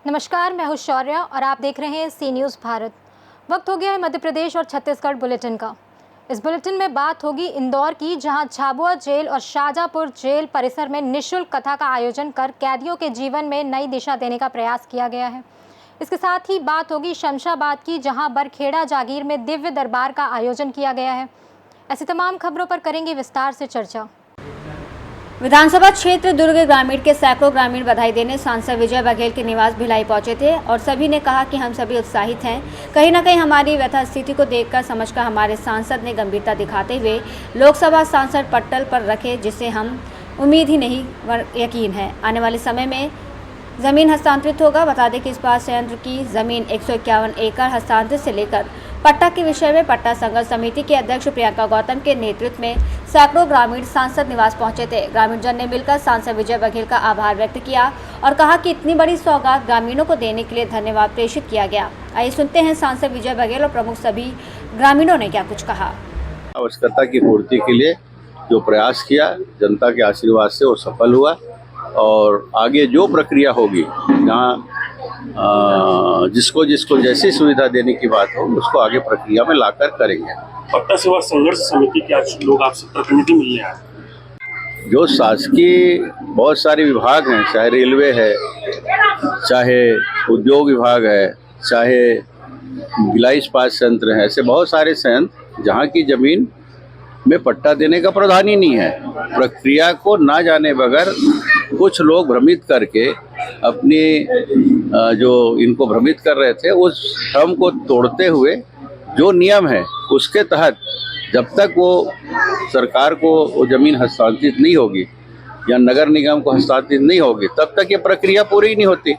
नमस्कार, मैं हूं शौर्य और आप देख रहे हैं सी न्यूज़ भारत। वक्त हो गया है मध्य प्रदेश और छत्तीसगढ़ बुलेटिन का। इस बुलेटिन में बात होगी इंदौर की, जहां झाबुआ जेल और शाहजहाँपुर जेल परिसर में निःशुल्क कथा का आयोजन कर कैदियों के जीवन में नई दिशा देने का प्रयास किया गया है। इसके साथ ही बात होगी शमशाबाद की, जहां बरखेड़ा जागीर में दिव्य दरबार का आयोजन किया गया है। ऐसी तमाम खबरों पर करेंगे विस्तार से चर्चा। विधानसभा क्षेत्र दुर्ग ग्रामीण के सैकड़ों ग्रामीण बधाई देने सांसद विजय बघेल के निवास भिलाई पहुंचे थे और सभी ने कहा कि हम सभी उत्साहित हैं। कहीं न कहीं हमारी व्यथा स्थिति को देखकर समझकर हमारे सांसद ने गंभीरता दिखाते हुए लोकसभा सांसद पट्टल पर रखे, जिससे हम उम्मीद ही नहीं यकीन है आने वाले समय में ज़मीन हस्तांतरित होगा। बता दें कि इस बार संयंत्र की ज़मीन 151 एकड़ हस्तांतरित से लेकर पट्टा के विषय में पट्टा संघर्ष समिति के अध्यक्ष प्रियंका गौतम के नेतृत्व में सैकड़ों ग्रामीण सांसद निवास पहुंचे थे। ग्रामीण जन ने मिलकर सांसद विजय बघेल का आभार व्यक्त किया और कहा कि इतनी बड़ी सौगात ग्रामीणों को देने के लिए धन्यवाद प्रेषित किया गया। आइए सुनते हैं सांसद विजय बघेल और प्रमुख सभी ग्रामीणों ने क्या कुछ कहा। आवश्यकता की पूर्ति के लिए जो प्रयास किया, जनता के आशीर्वाद से वो सफल हुआ और आगे जो प्रक्रिया होगी, जहाँ जिसको जिसको जैसी सुविधा देने की बात हो, उसको आगे प्रक्रिया में लाकर करेंगे। पट्टा सेवा संघर्ष समिति के आज लोग आपसे प्रतिनिधि मिलने आए। जो शासकीय बहुत सारे विभाग हैं, चाहे रेलवे है, चाहे उद्योग विभाग है, चाहे भिलाई इस्पात संयंत्र है, ऐसे बहुत सारे संयंत्र जहाँ की जमीन में पट्टा देने का प्रावधान ही नहीं है। प्रक्रिया को ना जाने बगैर कुछ लोग भ्रमित करके अपनी जो इनको भ्रमित कर रहे थे, उस भ्रम को तोड़ते हुए जो नियम है उसके तहत जब तक वो सरकार को वो जमीन हस्तांतरित नहीं होगी या नगर निगम को हस्तांतरित नहीं होगी, तब तक ये प्रक्रिया पूरी नहीं होती।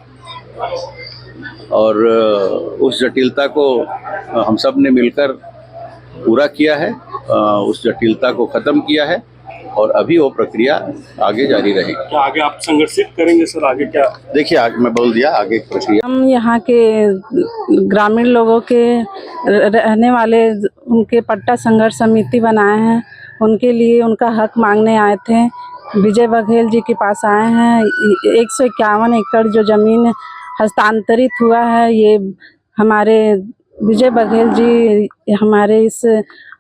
और उस जटिलता को हम सब ने मिलकर पूरा किया है, उस जटिलता को ख़त्म किया है और अभी वो प्रक्रिया आगे जारी रहेगी। क्या आगे आप संघर्षित करेंगे सर? आगे क्या? देखिए, आज मैं बोल दिया, आगे प्रक्रिया हम यहाँ के ग्रामीण लोगों के रहने वाले उनके पट्टा संघर्ष समिति बनाए हैं, उनके लिए उनका हक मांगने आए थे। विजय बघेल जी के पास आए हैं। 151 एकड़ जो ज़मीन हस्तांतरित हुआ है, ये हमारे विजय बघेल जी हमारे इस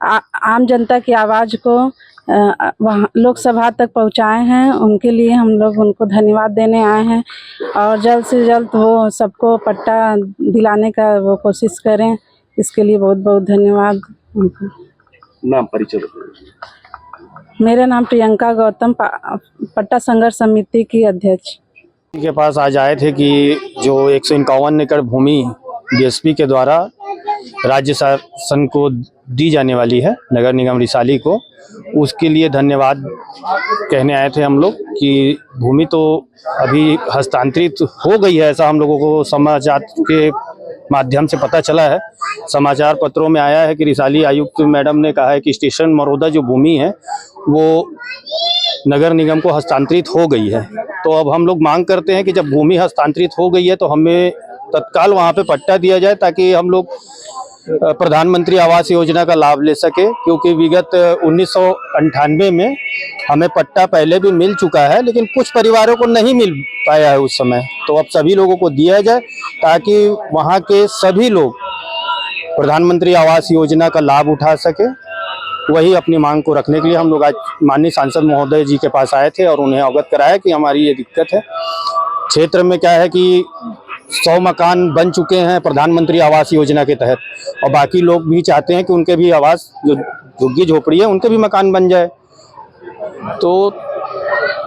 आम जनता की आवाज़ को वहाँ लोकसभा तक पहुँचाए हैं। उनके लिए हम लोग उनको धन्यवाद देने आए हैं और जल्द से जल्द वो सबको पट्टा दिलाने का वो कोशिश करें। इसके लिए बहुत बहुत धन्यवाद उनको। नाम परिचय? मेरा नाम प्रियंका गौतम, पट्टा संघर्ष समिति की अध्यक्ष। के पास आज आए थे कि जो 151 एकड़ भूमि बीएसपी के द्वारा राज्य शासन को दी जाने वाली है, नगर निगम रिसाली को, उसके लिए धन्यवाद कहने आए थे हम लोग कि भूमि तो अभी हस्तांतरित हो गई है, ऐसा हम लोगों को समाचार के माध्यम से पता चला है। समाचार पत्रों में आया है कि रिसाली आयुक्त मैडम ने कहा है कि स्टेशन मरोदा जो भूमि है वो नगर निगम को हस्तांतरित हो गई है। तो अब हम लोग मांग करते हैं कि जब भूमि हस्तांतरित हो गई है तो हमें तत्काल वहाँ पे पट्टा दिया जाए, ताकि हम लोग प्रधानमंत्री आवास योजना का लाभ ले सके, क्योंकि विगत 1998 में हमें पट्टा पहले भी मिल चुका है, लेकिन कुछ परिवारों को नहीं मिल पाया है उस समय। तो अब सभी लोगों को दिया जाए ताकि वहाँ के सभी लोग प्रधानमंत्री आवास योजना का लाभ उठा सके। वही अपनी मांग को रखने के लिए हम लोग आज माननीय सांसद महोदय जी के पास आए थे और उन्हें अवगत कराया कि हमारी ये दिक्कत है। क्षेत्र में क्या है कि 100 मकान बन चुके हैं प्रधानमंत्री आवास योजना के तहत, और बाकी लोग भी चाहते हैं कि उनके भी आवास, जो झुग्गी झोपड़ी है, उनके भी मकान बन जाए। तो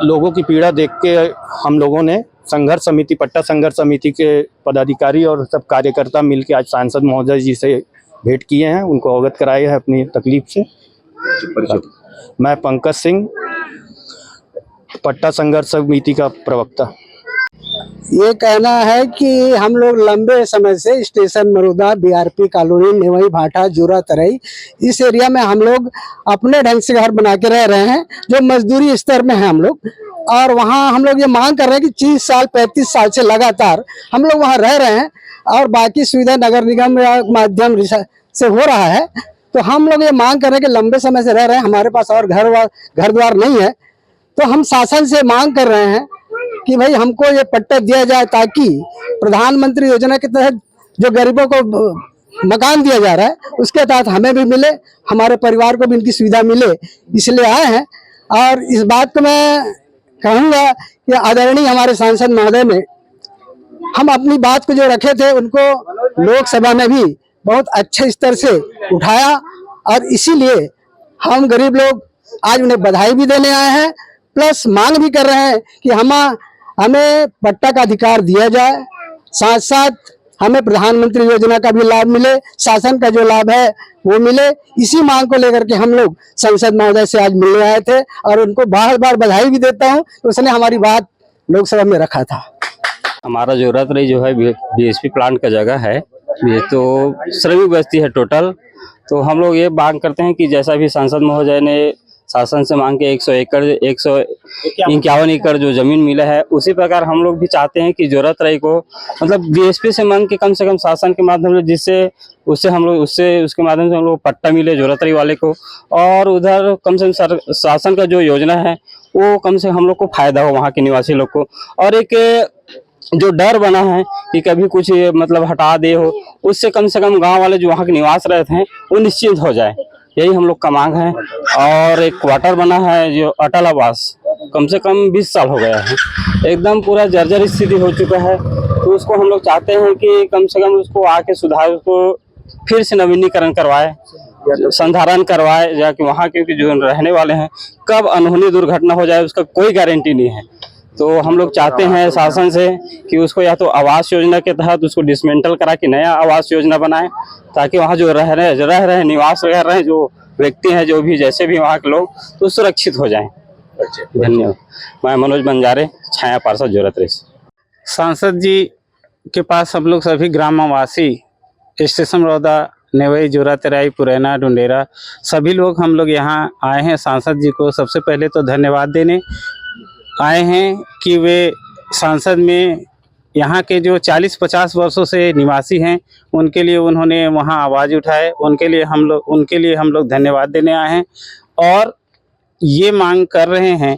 लोगों की पीड़ा देख के हम लोगों ने संघर्ष समिति, पट्टा संघर्ष समिति के पदाधिकारी और सब कार्यकर्ता मिलकर आज सांसद महोदय जी से भेंट किए हैं, उनको अवगत कराए हैं अपनी तकलीफ से। मैं पंकज सिंह, पट्टा संघर्ष समिति का प्रवक्ता। ये कहना है कि हम लोग लंबे समय से station Maroda, BRP colony, Nevai भाटा, जुरा तरई, इस एरिया में हम लोग अपने ढंग से घर बना के रह रहे हैं, जो मजदूरी स्तर में है हम लोग। और वहाँ हम लोग ये मांग कर रहे हैं कि 30 साल 35 साल से लगातार हम लोग वहाँ रह रहे हैं और बाकी सुविधा नगर निगम या माध्यम से हो रहा है। तो हम लोग ये मांग कर रहे हैं कि लंबे समय से रह रहे हैं, हमारे पास और घर द्वार नहीं है, तो हम शासन से मांग कर रहे हैं कि भाई हमको ये पट्टा दिया जाए, ताकि प्रधानमंत्री योजना के तहत जो गरीबों को मकान दिया जा रहा है उसके तहत हमें भी मिले, हमारे परिवार को भी इनकी सुविधा मिले, इसलिए आए हैं। और इस बात को मैं कहूँगा कि आदरणीय हमारे सांसद महोदय ने हम अपनी बात को जो रखे थे उनको लोकसभा में भी बहुत अच्छे स्तर से उठाया, और इसीलिए हम गरीब लोग आज उन्हें बधाई भी देने आए हैं, प्लस मांग भी कर रहे हैं कि हमें पट्टा का अधिकार दिया जाए, साथ साथ हमें प्रधानमंत्री योजना का भी लाभ मिले, शासन का जो लाभ है वो मिले। इसी मांग को लेकर के हम लोग संसद महोदय से आज मिलने आए थे, और उनको बार बार बधाई भी देता हूं, तो उसने हमारी बात लोकसभा में रखा था। हमारा जो रतरई जो है बीएसपी प्लांट का जगह है, ये तो श्रमिक बस्ती है टोटल। तो हम लोग ये मांग करते हैं कि जैसा भी सांसद महोदय ने शासन से मांग के 151 एकड़ जो जमीन मिला है, उसी प्रकार हम लोग भी चाहते हैं कि जो रतरई को मतलब बीएसपी से मांग के कम से कम शासन के माध्यम से, जिससे उसके माध्यम से हम लोग पट्टा मिले जो रतरई वाले को, और उधर कम से कम शासन का जो योजना है वो कम से हम लोग को फायदा हो वहाँ के निवासी लोग को। और एक जो डर बना है कि कभी कुछ मतलब हटा दे हो, उससे कम से कम गांव वाले जो वहाँ के निवास रहते हैं वो निश्चिंत हो जाए, यही हम लोग का मांग है। और एक क्वार्टर बना है जो अटल आवास, कम से कम 20 साल हो गया है, एकदम पूरा जर्जर स्थिति हो चुका है। तो उसको हम लोग चाहते हैं कि कम से कम उसको आके सुधार, उसको फिर से नवीनीकरण करवाए, संधारण करवाए, जाके वहाँ के जो रहने वाले हैं कब अनहोनी दुर्घटना हो जाए उसका कोई गारंटी नहीं है। तो हम लोग चाहते हैं शासन से कि उसको या तो आवास योजना के तहत उसको डिसमेंटल करा के नया आवास योजना बनाए, ताकि वहाँ जो रह रहे निवास कर रहे हैं जो व्यक्ति हैं, जो भी जैसे भी वहाँ के लोग, तो सुरक्षित हो जाएं। धन्यवाद। मैं मनोज बंजारे, छाया पार्षद जो रतरई। सांसद जी के पास हम लोग सभी ग्रामवासी स्टेशन रौदा, नेवई, जोरा तराई, पुरैना, डुंडेरा सभी लोग हम लोग यहाँ आए हैं सांसद जी को सबसे पहले तो धन्यवाद देने आए हैं कि वे सांसद में यहाँ के जो 40-50 वर्षों से निवासी हैं उनके लिए उन्होंने वहाँ आवाज़ उठाए, उनके लिए हम लोग धन्यवाद देने आए हैं। और ये मांग कर रहे हैं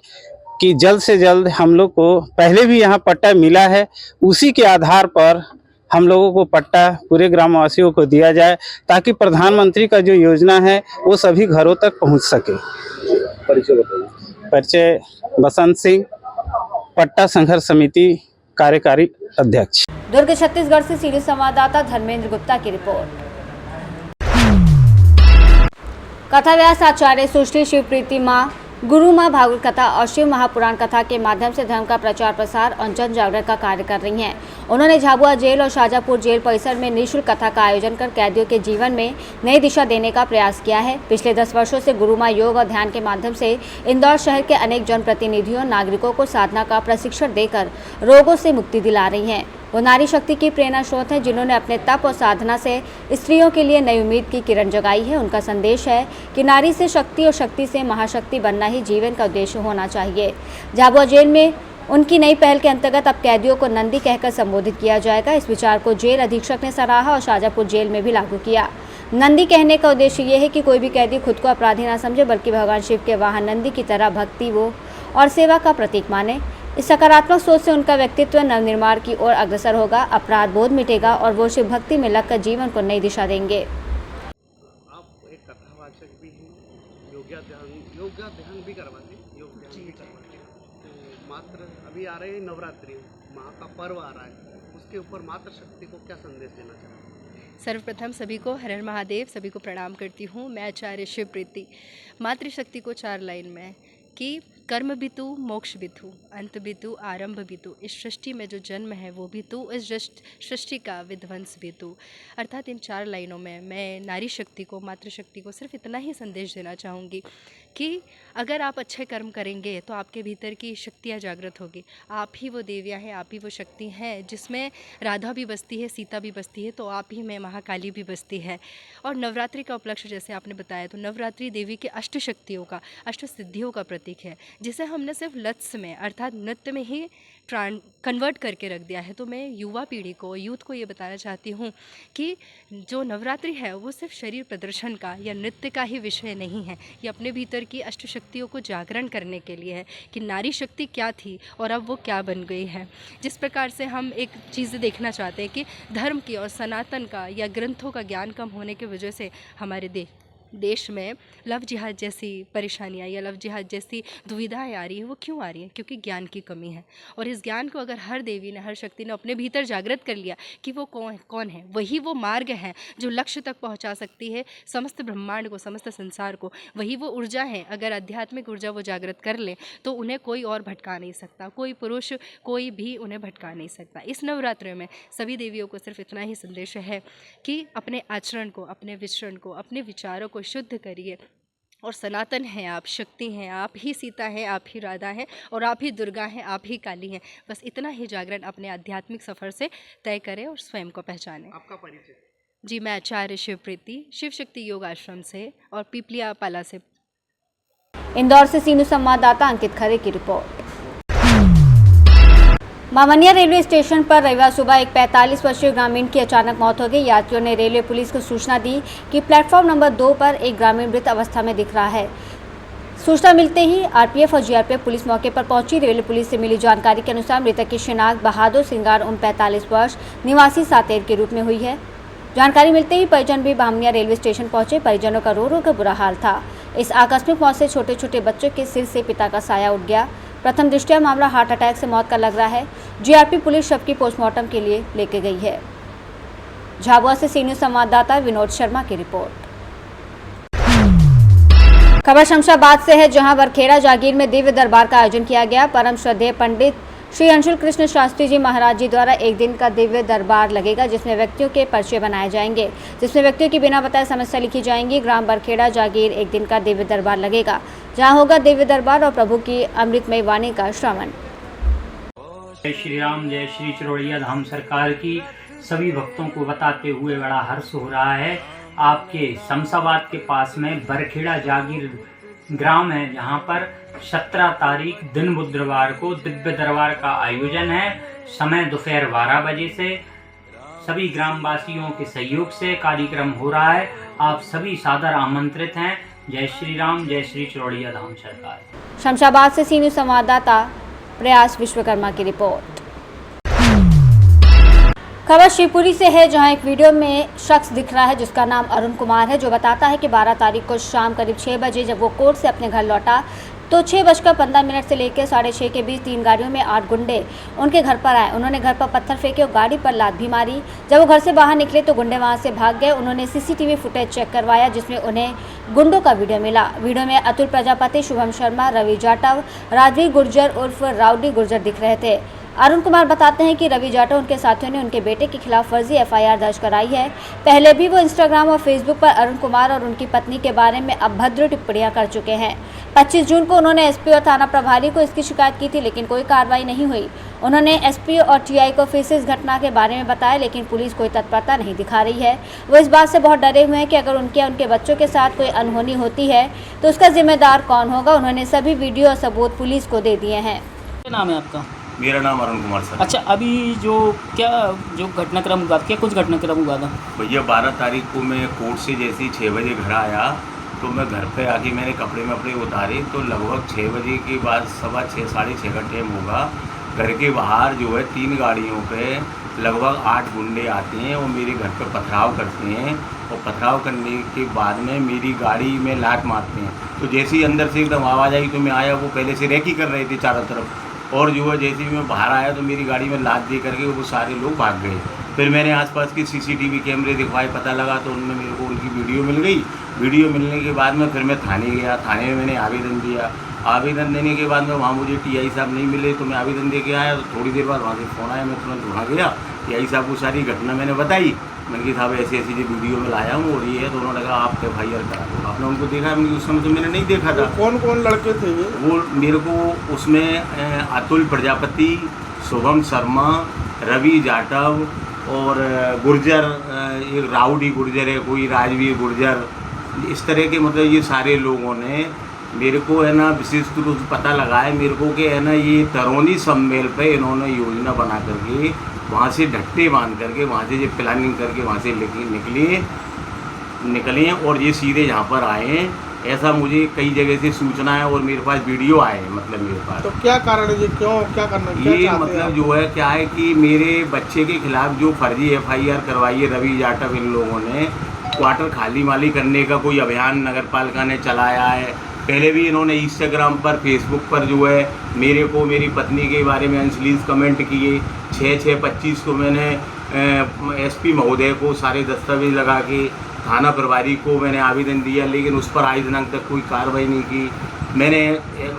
कि जल्द से जल्द हम लोग को पहले भी यहाँ पट्टा मिला है, उसी के आधार पर हम लोगों को पट्टा पूरे ग्रामवासियों को दिया जाए, ताकि प्रधानमंत्री का जो योजना है वो सभी घरों तक पहुँच सके। परिचय बसंत सिंह, पट्टा संघर्ष समिति कार्यकारी अध्यक्ष। दुर्ग छत्तीसगढ़ से सीधी संवाददाता धर्मेंद्र गुप्ता की रिपोर्ट। कथा व्यास आचार्य सुश्री शिवप्रीति माँ, गुरु माँ भागवत कथा और शिव महापुराण कथा के माध्यम से धर्म का प्रचार प्रसार और जन जागरण का कार्य कर रही हैं। उन्होंने झाबुआ जेल और शाजापुर जेल परिसर में निःशुल्क कथा का आयोजन कर कैदियों के जीवन में नई दिशा देने का प्रयास किया है। पिछले 10 वर्षों से गुरु माँ योग और ध्यान के माध्यम से इंदौर शहर के अनेक जनप्रतिनिधियों नागरिकों को साधना का प्रशिक्षण देकर रोगों से मुक्ति दिला रही हैं। वो नारी शक्ति की प्रेरणा स्रोत हैं, जिन्होंने अपने तप और साधना से स्त्रियों के लिए नई उम्मीद की किरण जगाई है। उनका संदेश है कि नारी से शक्ति और शक्ति से महाशक्ति बनना ही जीवन का उद्देश्य होना चाहिए। झाबुआ जेल में उनकी नई पहल के अंतर्गत अब कैदियों को नंदी कहकर संबोधित किया जाएगा। इस विचार को जेल अधीक्षक ने सराहा और शाजापुर जेल में भी लागू किया। नंदी कहने का उद्देश्य ये है कि कोई भी कैदी खुद को अपराधी ना समझे, बल्कि भगवान शिव के वाहन नंदी की तरह भक्ति वो और सेवा का प्रतीक माने। इस सकारात्मक सोच से उनका व्यक्तित्व नवनिर्माण की ओर अग्रसर होगा, अपराध बोध मिटेगा और वो शिव भक्ति में लगकर जीवन को नई दिशा देंगे। आप एक कथावाचक भी हैं, योगा ध्यान भी करवाते हैं, योग ध्यान भी करवाते हैं। तो मात्र अभी आ रहे हैं नवरात्रि, माँ का पर्व आ रहा है, उसके ऊपर मातृ शक्ति को क्या संदेश देना चाहते हैं? सर्वप्रथम सभी को हर हर महादेव, सभी को प्रणाम करती हूँ। मैं आचार्य शिवप्रीति। मातृशक्ति को 4 लाइन में कि कर्म बितु, मोक्ष बितु, अंत बितु, आरंभ बितु। इस सृष्टि में जो जन्म है वो बितु, इस सृष्टि का विध्वंस बितु। अर्थात इन 4 लाइनों में मैं नारी शक्ति को, मातृशक्ति को सिर्फ इतना ही संदेश देना चाहूँगी कि अगर आप अच्छे कर्म करेंगे तो आपके भीतर की शक्तियाँ जागृत होगी। आप ही वो देवियाँ हैं, आप ही वो शक्ति हैं जिसमें राधा भी बसती है, सीता भी बसती है, तो आप ही में महाकाली भी बसती है। और नवरात्रि का उपलक्ष्य जैसे आपने बताया, तो नवरात्रि देवी के 8 शक्तियों का, 8 सिद्धियों का प्रतीक है। जिसे हमने सिर्फ लत्स में अर्थात नृत्य में ही कन्वर्ट करके रख दिया है। तो मैं युवा पीढ़ी को, यूथ को ये बताना चाहती हूँ कि जो नवरात्रि है वो सिर्फ शरीर प्रदर्शन का या नृत्य का ही विषय नहीं है। ये अपने भीतर की अष्टशक्तियों को जागरण करने के लिए है कि नारी शक्ति क्या थी और अब वो क्या बन गई है। जिस प्रकार से हम एक चीज़ देखना चाहते हैं कि धर्म की और सनातन का या ग्रंथों का ज्ञान कम होने की वजह से हमारे देश में लव जिहाद जैसी परेशानियाँ या लव जिहाद जैसी दुविधाएं आ रही हैं। वो क्यों आ रही हैं? क्योंकि ज्ञान की कमी है। और इस ज्ञान को अगर हर देवी ने, हर शक्ति ने अपने भीतर जागृत कर लिया कि वो कौन है, वही वो मार्ग है जो लक्ष्य तक पहुंचा सकती है समस्त ब्रह्मांड को, समस्त संसार को। वही वो ऊर्जा है। अगर आध्यात्मिक ऊर्जा वो जागृत कर ले तो उन्हें कोई और भटका नहीं सकता, कोई पुरुष कोई भी उन्हें भटका नहीं सकता। इस नवरात्रि में सभी देवियों को सिर्फ इतना ही संदेश है कि अपने आचरण को, अपने विचरण को, अपने विचारों को शुद्ध करिए। और सनातन हैं आप, शक्ति हैं आप, ही सीता हैं आप, ही राधा हैं और आप ही दुर्गा हैं, आप ही काली हैं। बस इतना ही जागरण अपने आध्यात्मिक सफ़र से तय करें और स्वयं को पहचानें। आपका परिचय? जी, मैं आचार्य शिवप्रीति, शिव शक्ति योग आश्रम से और पीपलिया पाला से। इंदौर से सीनू संवाददाता अंकित खरे की रिपोर्ट। मामनिया रेलवे स्टेशन पर रविवार सुबह एक 45 वर्षीय ग्रामीण की अचानक मौत हो गई। यात्रियों ने रेलवे पुलिस को सूचना दी कि प्लेटफॉर्म नंबर 2 पर एक ग्रामीण मृत अवस्था में दिख रहा है। सूचना मिलते ही आरपीएफ और जीआरपीएफ पुलिस मौके पर पहुंची। रेलवे पुलिस से मिली जानकारी के अनुसार मृतक की शिनाख्त बहादुर सिंगार उम्र 45 वर्ष निवासी सातेर के रूप में हुई है। जानकारी मिलते ही परिजन भी मामनिया रेलवे स्टेशन पहुंचे। परिजनों का रो रो कर बुरा हाल था। इस आकस्मिक मौत से छोटे छोटे बच्चों के सिर से पिता का साया उठ गया। प्रथम दृष्टया मामला हार्ट अटैक से मौत का लग रहा है। जीआरपी पुलिस शव की पोस्टमार्टम के लिए लेके गई है। झाबुआ से सीनियर संवाददाता विनोद शर्मा की रिपोर्ट। खबर शमशाबाद से है, जहां बरखेड़ा जागीर में दिव्य दरबार का आयोजन किया गया। परम श्रद्धेय पंडित श्री अंशुल कृष्ण शास्त्री जी महाराज जी द्वारा एक दिन का दिव्य दरबार लगेगा, जिसमें व्यक्तियों के पर्चे बनाए जाएंगे, जिसमें व्यक्तियों की बिना बताए समस्या लिखी जाएंगी। ग्राम बरखेड़ा जागीर एक दिन का दिव्य दरबार लगेगा, जहां होगा दिव्य दरबार और प्रभु की अमृतमय वाणी का श्रवण। जय श्री राम, जय श्री चिरौड़िया धाम सरकार की सभी भक्तों को बताते हुए बड़ा हर्ष हो रहा है। आपके शमशाबाद के पास में बरखेड़ा जागीर ग्राम है, जहां पर 17 तारीख दिन बुधवार को दिव्य दरबार का आयोजन है। समय दोपहर 12 बजे से सभी ग्रामवासियों के सहयोग से कार्यक्रम हो रहा है। आप सभी सादर आमंत्रित हैं। जय श्री राम, जय श्री चिरौड़िया धाम सरकार। शमशाबाद से सीनियर संवाददाता प्रयास विश्वकर्मा की रिपोर्ट। खबर शिवपुरी से है, जहां एक वीडियो में शख्स दिख रहा है जिसका नाम अरुण कुमार है, जो बताता है कि 12 तारीख को शाम करीब 6 बजे जब वो कोर्ट से अपने घर लौटा तो 6:15 से लेकर 6:30 के बीच 3 गाड़ियों में 8 गुंडे उनके घर पर आए। उन्होंने घर पर पत्थर फेंके और गाड़ी पर लात भी मारी। जब वो घर से बाहर निकले तो गुंडे वहां से भाग गए। उन्होंने सीसीटीवी फुटेज चेक करवाया, जिसमें उन्हें गुंडों का वीडियो मिला। वीडियो में अतुल प्रजापति, शुभम शर्मा, रवि जाटव, राजवीर गुर्जर उर्फ राउडी गुर्जर दिख रहे थे। अरुण कुमार बताते हैं कि रवि जाटव उनके साथियों ने उनके बेटे के खिलाफ फर्जी एफआईआर दर्ज कराई है। पहले भी वो इंस्टाग्राम और फेसबुक पर अरुण कुमार और उनकी पत्नी के बारे में अभद्र टिप्पणियां कर चुके हैं। 25 जून को उन्होंने एसपी और थाना प्रभारी को इसकी शिकायत की थी, लेकिन कोई कार्रवाई नहीं हुई। उन्होंने एसपी और टीआई को फिर से इस घटना के बारे में बताया, लेकिन पुलिस कोई तत्परता नहीं दिखा रही है। वो इस बात से बहुत डरे हुए हैं कि अगर उनके या उनके बच्चों के साथ कोई अनहोनी होती है तो उसका जिम्मेदार कौन होगा। उन्होंने सभी वीडियो और सबूत पुलिस को दे दिए हैं। क्या नाम है आपका? मेरा नाम अरुण कुमार सर। अच्छा, अभी जो घटनाक्रम हुआ, क्या कुछ घटनाक्रम हुआ था? भैया 12 तारीख को मैं कोर्ट से जैसे ही 6 बजे घर आया तो मैं घर पे आके मैंने कपड़े वपड़े उतारे तो लगभग 6 बजे के बाद 6:15 साढ़े 6 का टाइम होगा। घर के बाहर जो है 3 गाड़ियों पे लगभग 8 गुंडे आते हैं और मेरे घर पे पथराव करते हैं और पथराव करने के बाद में मेरी गाड़ी में लात मारते हैं। तो जैसे ही अंदर से एकदम आवाज़ आई तो मैं आया, वो पहले से रेकी कर रहे थे चारों तरफ, और जो है जैसे ही मैं बाहर आया तो मेरी गाड़ी में लात दे करके वो सारे लोग भाग गए। फिर मैंने आसपास के सीसीटीवी कैमरे दिखवाए, पता लगा तो उनमें मेरे को उनकी वीडियो मिल गई। वीडियो मिलने के बाद में फिर मैं थाने गया। थाने में मैंने आवेदन दिया। आवेदन देने के बाद में वहाँ मुझे टीआई साहब नहीं मिले तो मैं आवेदन दे के आया। तो थोड़ी देर बाद वहाँ से फ़ोन आया, मैं तुरंत वहाँ गया। टीआई साहब को सारी घटना मैंने बताई। मैंने कहा साहब ऐसी ऐसी जो वीडियो में लाया हूँ और ये है, तो उन्होंने कहा आप एफआईआर करा दो। आपने उनको देखा? उस समय तो मैंने नहीं देखा था। कौन कौन लड़के थे वो? मेरे को उसमें अतुल प्रजापति, शुभम शर्मा, रवि जाटव और गुर्जर, एक राउडी गुर्जर है, कोई राजवीर गुर्जर, इस तरह के मतलब ये सारे लोगों ने मेरे को है ना विशेष रूप से पता लगा है मेरे को कि है ना ये तरौनी सम्मेल पे इन्होंने योजना बना करके वहाँ से ढट्टे बांध करके वहाँ से ये प्लानिंग करके वहाँ से निकले और ये सीधे यहाँ पर आए हैं। ऐसा मुझे कई जगह से सूचना है और मेरे पास वीडियो आए हैं, मतलब मेरे पास। तो क्या कारण है ये, क्यों क्या करना क्या ये चाहते मतलब हैं? जो है क्या है कि मेरे बच्चे के खिलाफ जो फर्जी FIR करवाई है रवि जाटव इन लोगों ने, क्वार्टर खाली माली करने का कोई अभियान नगर पालिका ने चलाया है। पहले भी इन्होंने इंस्टाग्राम पर फेसबुक पर जो है मेरे को मेरी पत्नी के बारे में अश्लील कमेंट किए। 6/6/25 को मैंने SP महोदय को सारे दस्तावेज लगा के थाना प्रभारी को मैंने आवेदन दिया, लेकिन उस पर आज दिनांक तक कोई कार्रवाई नहीं की। मैंने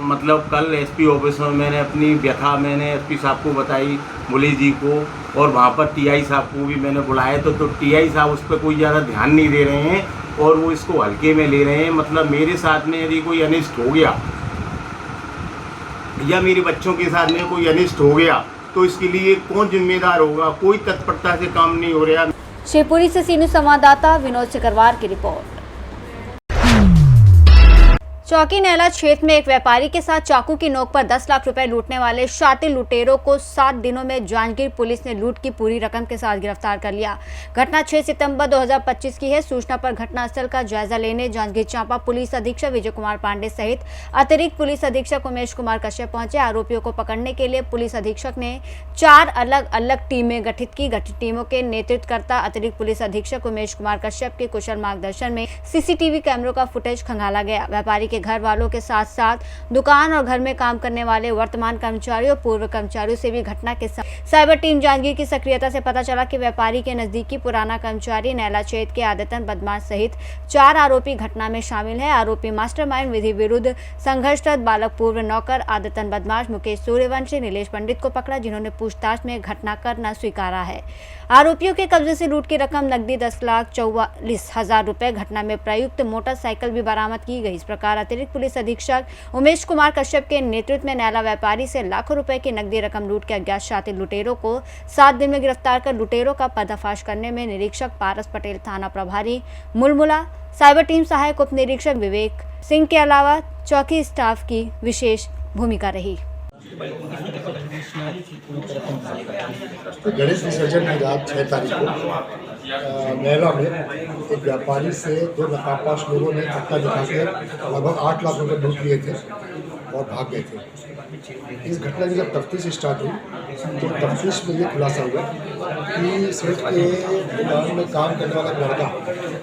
मतलब कल SP ऑफिस में मैंने अपनी व्यथा मैंने SP साहब को बताई, मुली जी को, और वहाँ पर TI साहब को भी मैंने बुलाया तो TI साहब उस पर कोई ज़्यादा ध्यान नहीं दे रहे हैं और वो इसको हल्के में ले रहे हैं। मतलब मेरे साथ में यदि कोई अनिष्ट हो गया या मेरे बच्चों के साथ में कोई अनिष्ट हो गया तो इसके लिए कौन जिम्मेदार होगा? कोई तत्परता से काम नहीं हो रहा। शिवपुरी से सीनू संवाददाता विनोद सिकरवार की रिपोर्ट। चौकी नैला क्षेत्र में एक व्यापारी के साथ चाकू की नोक पर 10 लाख रुपए लूटने वाले शातिर लुटेरों को 7 दिनों में जांजगीर पुलिस ने लूट की पूरी रकम के साथ गिरफ्तार कर लिया। घटना 6 सितंबर 2025 की है। सूचना पर घटनास्थल का जायजा लेने जांजगीर चांपा पुलिस अधीक्षक विजय कुमार पांडे सहित अतिरिक्त पुलिस अधीक्षक उमेश कुमार कश्यप पहुंचे। आरोपियों को पकड़ने के लिए पुलिस अधीक्षक ने 4 अलग अलग टीमें गठित की। गठित टीमों के नेतृत्वकर्ता अतिरिक्त पुलिस अधीक्षक उमेश कुमार कश्यप के कुशल मार्गदर्शन में CCTV कैमरों का फुटेज खंगाला गया। व्यापारी घर वालों के साथ साथ दुकान और घर में काम करने वाले वर्तमान कर्मचारियों और पूर्व कर्मचारियों से भी घटना के साइबर टीम जांजगीर की सक्रियता से पता चला कि व्यापारी के नजदीकी पुराना कर्मचारी नैला क्षेत्र के आदतन बदमाश सहित 4 आरोपी घटना में शामिल है। आरोपी मास्टरमाइंड विधि विरुद्ध संघर्षरत बालक पूर्व नौकर आदतन बदमाश मुकेश सूर्यवंशी नीलेश पंडित को पकड़ा, जिन्होंने पूछताछ में घटना करना स्वीकारा है। आरोपियों के कब्जे से लूट की रकम नकदी 10,44,000 रुपए, घटना में प्रयुक्त मोटरसाइकिल भी बरामद की गई। इस प्रकार अतिरिक्त पुलिस अधीक्षक उमेश कुमार कश्यप के नेतृत्व में नैला व्यापारी से लाखों रुपए की नकदी रकम लूट के अज्ञात शातिर लुटेरों को 7 दिन में गिरफ्तार कर लुटेरों का पर्दाफाश करने में निरीक्षक पारस पटेल, थाना प्रभारी मुलमुला, साइबर टीम सहायक उप निरीक्षक विवेक सिंह के अलावा चौकी स्टाफ की विशेष भूमिका रही। तो गणेश विसर्जन की रात 6 तारीख को नैला में एक व्यापारी से 2 नकाबपोश लोगों ने धक्का दिखा के लगभग 8 लाख रुपए लूट लिए थे और भाग गए थे। इस घटना की जब तफ्तीश स्टार्ट हुई तो तफ्तीश में ये खुलासा हुआ कि सेठ के दुकान में काम करने वाला लड़का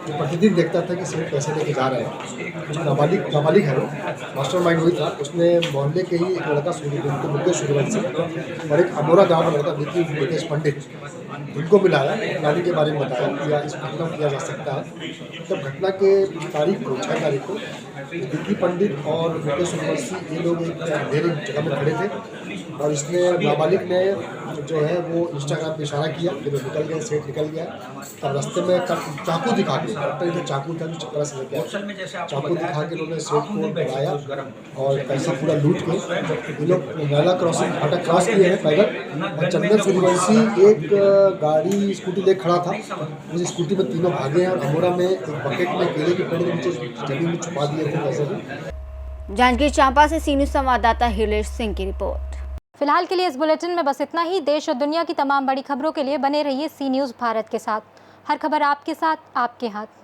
जो प्रतिदिन देखता था कि सेठ पैसे लेके जा रहे हैं, जो नाबालिग है वो मास्टरमाइंड हुई था। उसने मोहल्ले के ही एक लड़का मुकेश सूर्यवंशी और एक अमोरा गाँव का लड़का मुकेश पंडित, उनको मिलाया, प्लानिंग के बारे में बताया कि इस घटना किया जा सकता है। तब घटना के तारीख को 6 तारीख को विक्की पंडित और मुकेश सूर्यवंशी ये लोग एक अंधेरे जगह में खड़े थे और इसने नाबालिग ने जो है वो इंस्टाग्राम पे इशारा किया, फिर निकल गए, सेठ निकल गया। तब रास्ते में चाकू दिखा के जो चाकू था जो चक्रा से लेके चाकू दिखा के उन्होंने सेठ को बढ़ाया और पैसा पूरा लूट के ये लोग नैला क्रॉसिंग फाटक क्रॉस किए हैं पैदल। और चंदन सूर्यवंशी एक गाड़ी स्कूटी लेकर खड़ा था, उस स्कूटी में तीनों भागे हैं और अमोरा में एक बकेट में केले के पेड़ के नीचे जमीन में छुपा दिए थे पैसे भी। जांजगीर चांपा से सीनियर संवाददाता हिलेश सिंह की रिपोर्ट। फिलहाल के लिए इस बुलेटिन में बस इतना ही। देश और दुनिया की तमाम बड़ी खबरों के लिए बने रहिए सी न्यूज़ भारत के साथ। हर खबर आपके साथ, आपके हाथ।